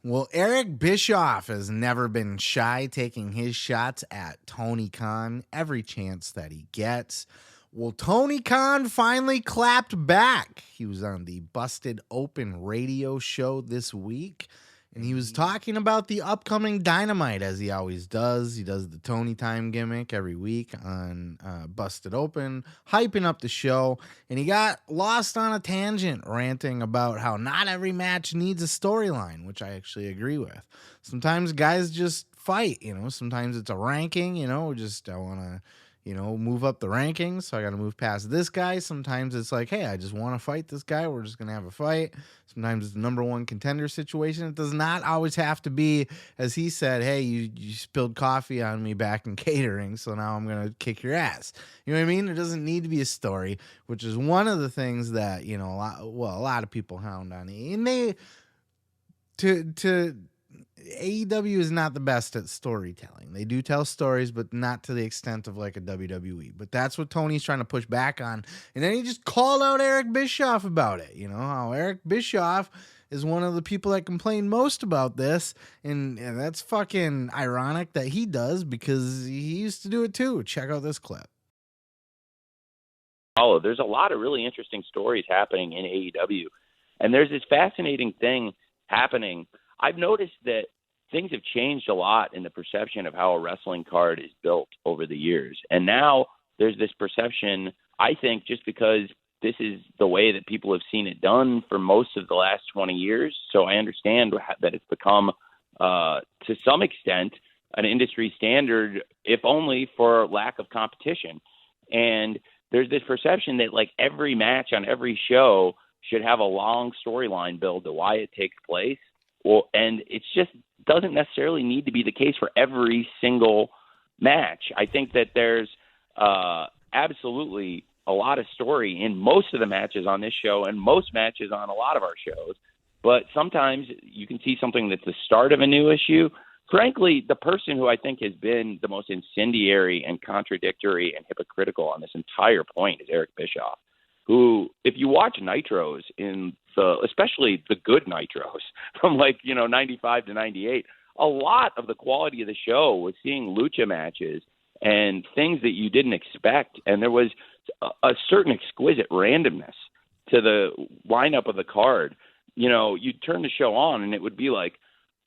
Well, Eric Bischoff has never been shy taking his shots at Tony Khan every chance that he gets. Well, Tony Khan finally clapped back. He was on the Busted Open radio show this week, and he was talking about the upcoming Dynamite, as he always does. He does the Tony Time gimmick every week on Busted Open, hyping up the show, and he got lost on a tangent ranting about how not every match needs a storyline, which I actually agree with. Sometimes guys just fight, sometimes it's a ranking, just I want to move up the rankings. So I got to move past this guy. Sometimes it's like, hey, I just want to fight this guy. We're just going to have a fight. Sometimes it's the number one contender situation. It does not always have to be, as he said, hey, you spilled coffee on me back in catering, so now I'm going to kick your ass. You know what I mean? It doesn't need to be a story, which is one of the things that, a lot of people hound on. And they, AEW is not the best at storytelling. They do tell stories, but not to the extent of like a WWE. But that's what Tony's trying to push back on. And then he just called out Eric Bischoff about it. How Eric Bischoff is one of the people that complain most about this. And that's fucking ironic that he does, because he used to do it too. Check out this clip. Oh, there's a lot of really interesting stories happening in AEW. And there's this fascinating thing happening. I've noticed that things have changed a lot in the perception of how a wrestling card is built over the years. And now there's this perception, I think, just because this is the way that people have seen it done for most of the last 20 years. So I understand that it's become, to some extent, an industry standard, if only for lack of competition. And there's this perception that like every match on every show should have a long storyline build to why it takes place. Well, and it just doesn't necessarily need to be the case for every single match. I think that there's absolutely a lot of story in most of the matches on this show and most matches on a lot of our shows. But sometimes you can see something that's the start of a new issue. Frankly, the person who I think has been the most incendiary and contradictory and hypocritical on this entire point is Eric Bischoff, who, if you watch Nitros especially the good Nitros from 95 to 98, a lot of the quality of the show was seeing lucha matches and things that you didn't expect. And there was a certain exquisite randomness to the lineup of the card. You'd turn the show on and it would be like,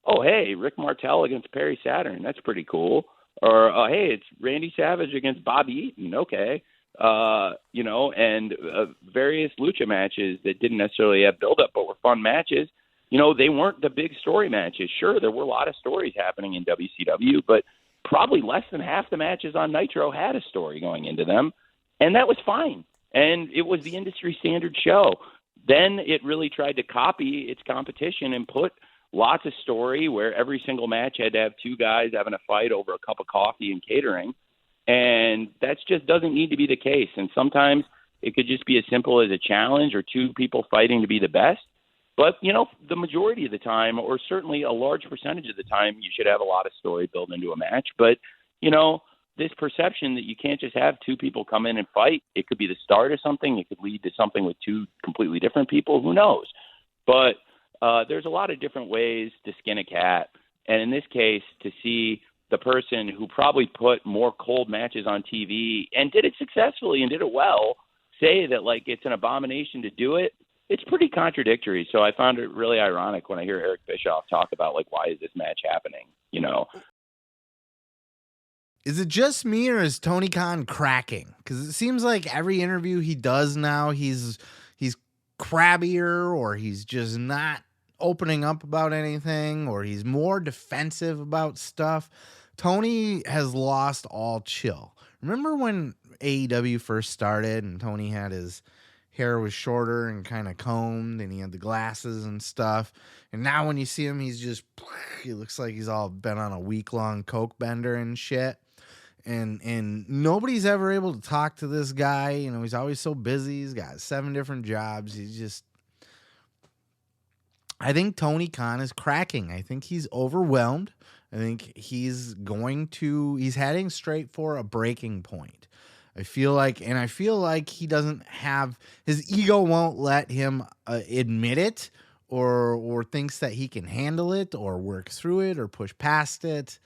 oh, hey, Rick Martel against Perry Saturn. That's pretty cool. Or, hey, it's Randy Savage against Bobby Eaton. Okay. And various lucha matches that didn't necessarily have build-up but were fun matches. They weren't the big story matches. Sure, there were a lot of stories happening in WCW, but probably less than half the matches on Nitro had a story going into them, and that was fine. And it was the industry standard show. Then it really tried to copy its competition and put lots of story where every single match had to have two guys having a fight over a cup of coffee and catering. And that just doesn't need to be the case. And sometimes it could just be as simple as a challenge or two people fighting to be the best. But, the majority of the time, or certainly a large percentage of the time, you should have a lot of story built into a match. But, this perception that you can't just have two people come in and fight, it could be the start of something. It could lead to something with two completely different people. Who knows? But there's a lot of different ways to skin a cat. And in this case, to see the person who probably put more cold matches on TV and did it successfully and did it well, say that it's an abomination to do it, it's pretty contradictory. So I found it really ironic when I hear Eric Bischoff talk about why is this match happening? Is it just me, or is Tony Khan cracking? Because it seems like every interview he does now, he's crabbier, or he's just not opening up about anything, or he's more defensive about stuff. Tony has lost all chill. Remember when AEW first started and Tony had his hair was shorter and kind of combed and he had the glasses and stuff? And now when you see him, he looks like he's all been on a week-long coke bender and shit. And nobody's ever able to talk to this guy. He's always so busy. He's got 7 different jobs. I think Tony Khan is cracking. I think he's overwhelmed. I think he's heading straight for a breaking point. I feel like he doesn't have, his ego won't let him admit it, or thinks that he can handle it or work through it or push past it.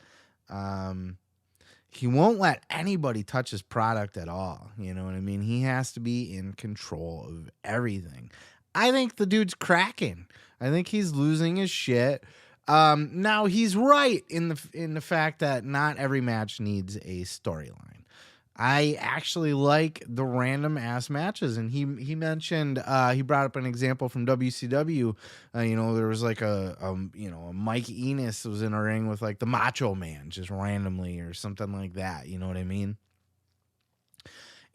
He won't let anybody touch his product at all. You know what I mean? He has to be in control of everything. I think the dude's cracking. I think he's losing his shit. Now he's right in the fact that not every match needs a storyline. I actually like the random ass matches, and he mentioned he brought up an example from WCW. There was like a Mike Enos was in a ring with like the Macho Man just randomly or something like that. You know what I mean?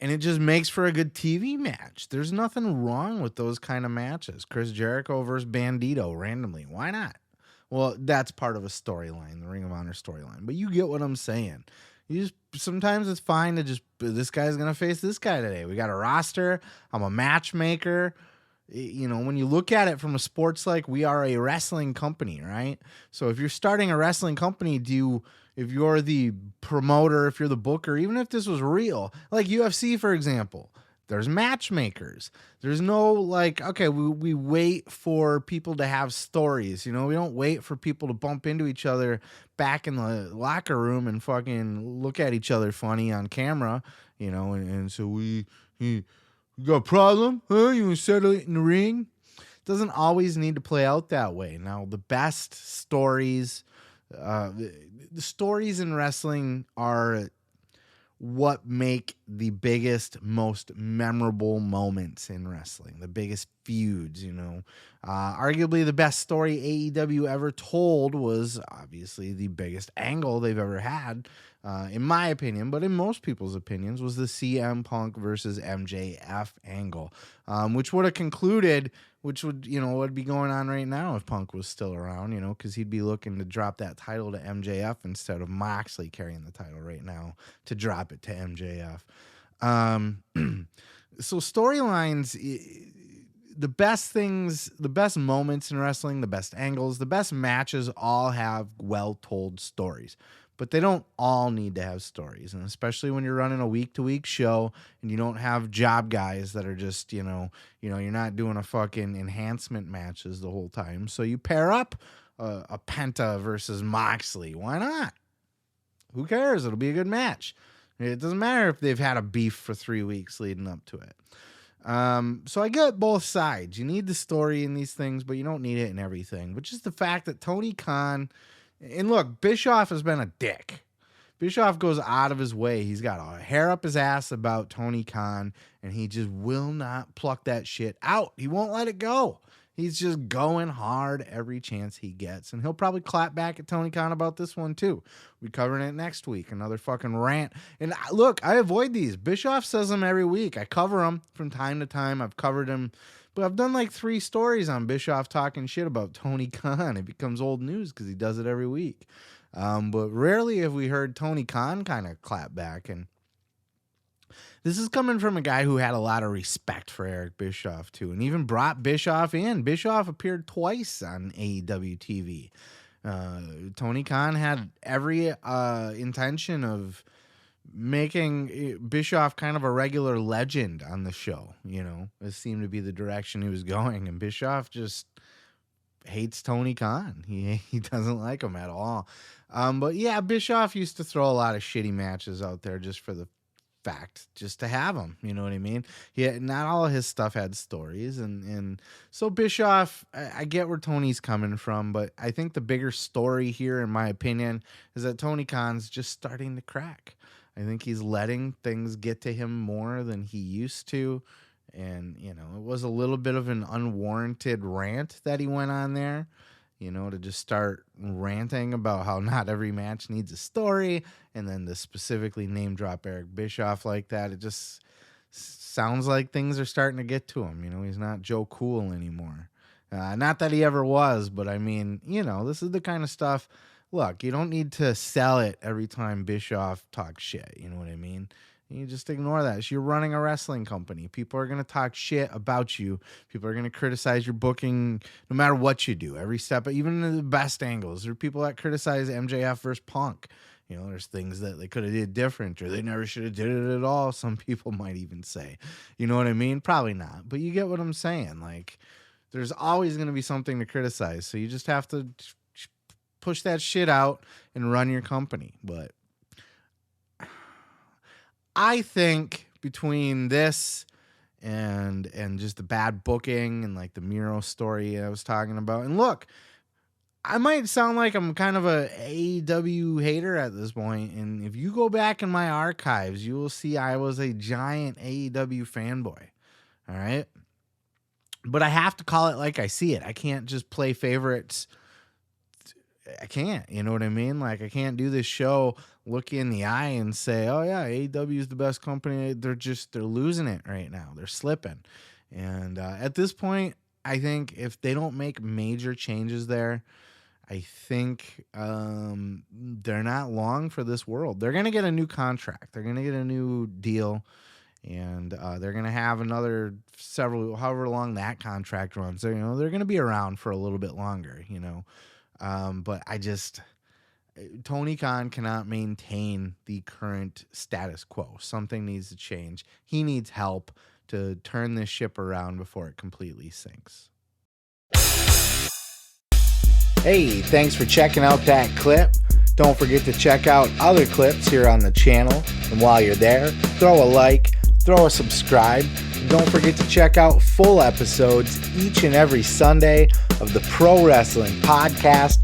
And it just makes for a good TV match. There's nothing wrong with those kind of matches. Chris Jericho versus Bandito randomly. Why not? Well, that's part of a storyline, the Ring of Honor storyline. But you get what I'm saying. Sometimes it's fine to just, this guy's going to face this guy today. We got a roster. I'm a matchmaker. When you look at it from a sports, like, we are a wrestling company, right? So if you're starting a wrestling company, if you're the promoter, if you're the booker, even if this was real, like UFC, for example, there's matchmakers. There's no like, okay, we wait for people to have stories. We don't wait for people to bump into each other back in the locker room and fucking look at each other funny on camera, and so you got a problem? Huh? You want to settle it in the ring? Doesn't always need to play out that way. Now, the best stories, the stories in wrestling are what make the biggest, most memorable moments in wrestling, the biggest feuds. Arguably the best story AEW ever told was obviously the biggest angle they've ever had, in my opinion, but in most people's opinions, was the CM Punk versus MJF angle, which would have concluded, which would be going on right now if Punk was still around, because he'd be looking to drop that title to MJF instead of Moxley carrying the title right now to drop it to MJF. So storylines, the best things, the best moments in wrestling, the best angles, the best matches all have well-told stories. But they don't all need to have stories. And especially when you're running a week-to-week show and you don't have job guys that are just, you're not doing a fucking enhancement matches the whole time. So you pair up a Penta versus Moxley. Why not? Who cares? It'll be a good match. It doesn't matter if they've had a beef for 3 weeks leading up to it. So I get both sides. You need the story in these things, but you don't need it in everything. Which is the fact that Tony Khan... And look, Bischoff has been a dick. Bischoff goes out of his way. He's got a hair up his ass about Tony Khan, and he just will not pluck that shit out. He won't let it go. He's just going hard every chance he gets. And he'll probably clap back at Tony Khan about this one, too. We're covering it next week. Another fucking rant. And look, I avoid these. Bischoff says them every week. I cover them from time to time. I've covered him. But I've done like 3 stories on Bischoff talking shit about Tony Khan. It becomes old news because he does it every week. But rarely have we heard Tony Khan kind of clap back. And this is coming from a guy who had a lot of respect for Eric Bischoff, too, and even brought Bischoff in. Bischoff appeared twice on AEW TV. Tony Khan had every intention of making Bischoff kind of a regular legend on the show. It seemed to be the direction he was going, and Bischoff just hates Tony Khan. He doesn't like him at all. But yeah, Bischoff used to throw a lot of shitty matches out there just for the fact, just to have them. You know what I mean? Not all of his stuff had stories, and so Bischoff, I get where Tony's coming from, but I think the bigger story here, in my opinion, is that Tony Khan's just starting to crack. I think he's letting things get to him more than he used to. And, it was a little bit of an unwarranted rant that he went on there, to just start ranting about how not every match needs a story. And then to specifically name drop Eric Bischoff like that, it just sounds like things are starting to get to him. He's not Joe Cool anymore. Not that he ever was, but I mean, this is the kind of stuff. Look, you don't need to sell it every time Bischoff talks shit. You know what I mean? You just ignore that. You're running a wrestling company. People are going to talk shit about you. People are going to criticize your booking no matter what you do. Every step, even in the best angles. There are people that criticize MJF versus Punk. There's things that they could have did different, or they never should have did it at all. Some people might even say, you know what I mean? Probably not. But you get what I'm saying. Like, there's always going to be something to criticize. So you just have to push that shit out and run your company. But I think between this and just the bad booking and like the Miro story I was talking about, and look, I might sound like I'm kind of a AEW hater at this point, and if you go back in my archives, you will see I was a giant AEW fanboy. All right, but I have to call it like I see it. I can't just play favorites. I can't, you know what I mean? Like, I can't do this show, look you in the eye and say, oh yeah, AEW is the best company. They're losing it right now. They're slipping. And at this point, I think if they don't make major changes there, I think they're not long for this world. They're going to get a new contract. They're going to get a new deal. And they're going to have another however long that contract runs. They're going to be around for a little bit longer, but Tony Khan cannot maintain the current status quo. Something needs to change. He needs help to turn this ship around before it completely sinks. Hey, thanks for checking out that clip. Don't forget to check out other clips here on the channel. And while you're there, throw a like, throw a subscribe, and don't forget to check out full episodes each and every Sunday of the Pro Wrestling Podcast.